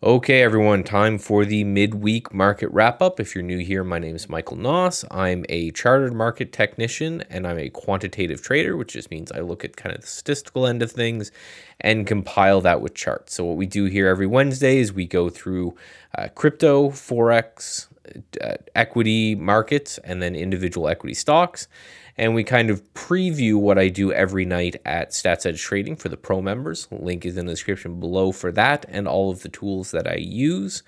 Okay, everyone, time for the midweek market wrap up. If you're new here, my name is Michael Nauss. I'm a chartered market technician and I'm a quantitative trader, which just means I look at kind of the statistical end of things and compile that with charts. So, what we do here every Wednesday is we go through crypto, Forex, equity markets, and then individual equity stocks. And we kind of preview what I do every night at Stats Edge Trading for the pro members. Link is in the description below for that and all of the tools that I use.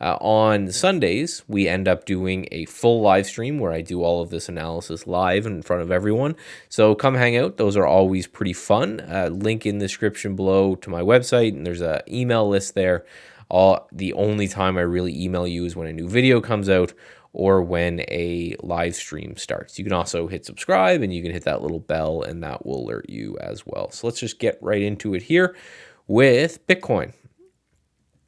On Sundays, we end up doing a full live stream where I do all of this analysis live in front of everyone. So come hang out. Those are always pretty fun. Link in the description below to my website, and there's an email list there. The only time I really email you is when a new video comes out or when a live stream starts. You can also hit subscribe and you can hit that little bell and that will alert you as well. So let's just get right into it here with Bitcoin.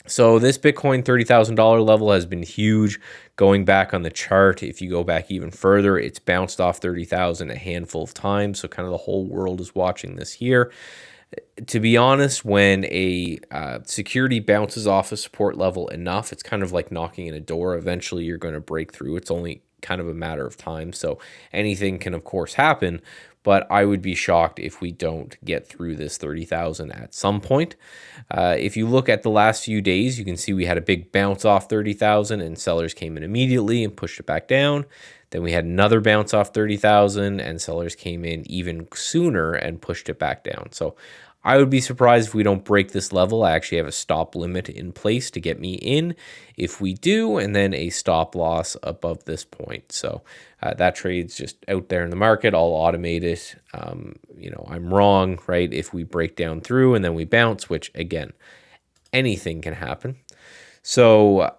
So this Bitcoin $30,000 level has been huge going back on the chart. If you go back even further, it's bounced off 30,000 a handful of times. So kind of the whole world is watching this here. To be honest, when a security bounces off a support level enough, it's kind of like knocking in a door. Eventually, you're going to break through. It's only kind of a matter of time. So anything can, of course, happen. But I would be shocked if we don't get through this 30,000 at some point. If you look at the last few days, you can see we had a big bounce off 30,000 and sellers came in immediately and pushed it back down. Then we had another bounce off 30,000 and sellers came in even sooner and pushed it back down. So I would be surprised if we don't break this level. I actually have a stop limit in place to get me in if we do, and then a stop loss above this point. So that trade's just out there in the market. I'll automate it. I'm wrong, right? If we break down through and then we bounce, which again, anything can happen. So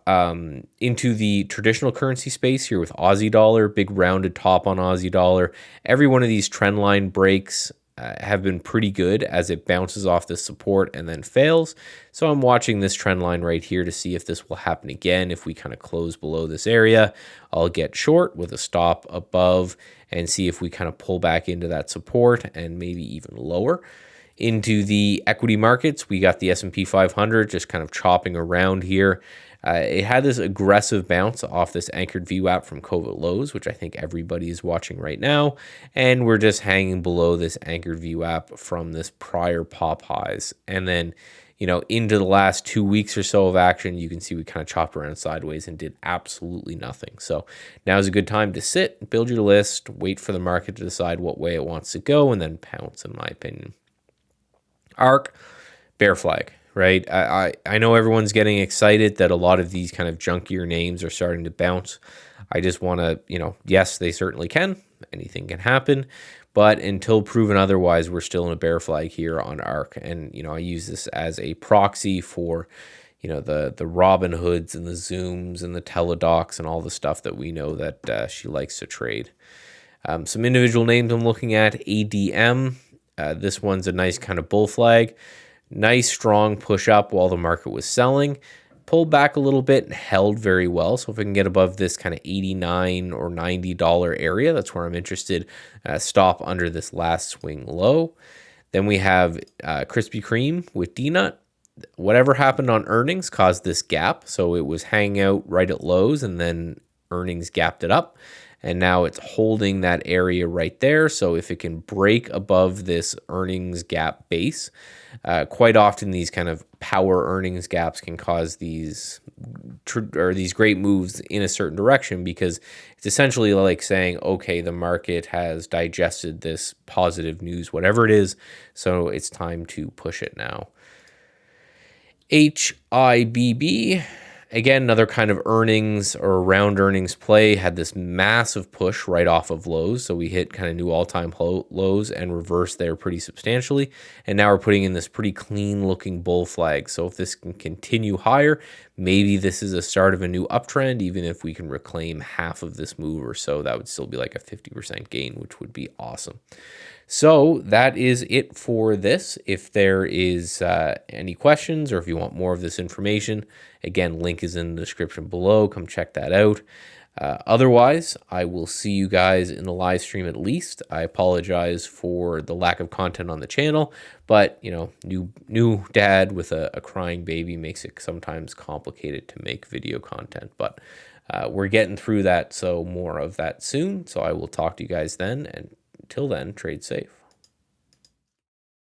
into the traditional currency space here with Aussie dollar, big rounded top on Aussie dollar. Every one of these trend line breaks have been pretty good as it bounces off this support and then fails. So I'm watching this trend line right here to see if this will happen again. If we kind of close below this area, I'll get short with a stop above and see if we kind of pull back into that support and maybe even lower. Into the equity markets, we got the S&P 500 just kind of chopping around here. It had this aggressive bounce off this anchored VWAP from COVID lows, which I think everybody is watching right now. And we're just hanging below this anchored VWAP from this prior pop highs. And then, into the last 2 weeks or so of action, you can see we kind of chopped around sideways and did absolutely nothing. So now is a good time to sit, build your list, wait for the market to decide what way it wants to go, and then pounce, in my opinion. ARK, bear flag, right? I know everyone's getting excited that a lot of these kind of junkier names are starting to bounce. I just want to, yes, they certainly can. Anything can happen. But until proven otherwise, we're still in a bear flag here on ARK. And, I use this as a proxy for, the Robin Hoods and the Zooms and the Teledocs and all the stuff that we know that she likes to trade. Some individual names I'm looking at, ADM. This one's a nice kind of bull flag. Nice strong push up while the market was selling. Pulled back a little bit and held very well. So if we can get above this kind of $89 or $90 area, that's where I'm interested. Stop under this last swing low. Then we have Krispy Kreme with D-Nut. Whatever happened on earnings caused this gap. So it was hanging out right at lows and then earnings gapped it up. And now it's holding that area right there. So if it can break above this earnings gap base, quite often these kind of power earnings gaps can cause these great moves in a certain direction, because it's essentially like saying, okay, the market has digested this positive news, whatever it is, so it's time to push it now. HIBB. Again, another kind of earnings or around earnings play, had this massive push right off of lows. So we hit kind of new all-time lows and reversed there pretty substantially. And now we're putting in this pretty clean looking bull flag. So if this can continue higher, maybe this is a start of a new uptrend. Even if we can reclaim half of this move or so, that would still be like a 50% gain, which would be awesome. So that is it for this. If there is any questions or if you want more of this information, again, link is in the description below. Come check that out. Otherwise, I will see you guys in the live stream at least. I apologize for the lack of content on the channel, but new dad with a crying baby makes it sometimes complicated to make video content. But we're getting through that, so more of that soon. So I will talk to you guys then, and until then, trade safe.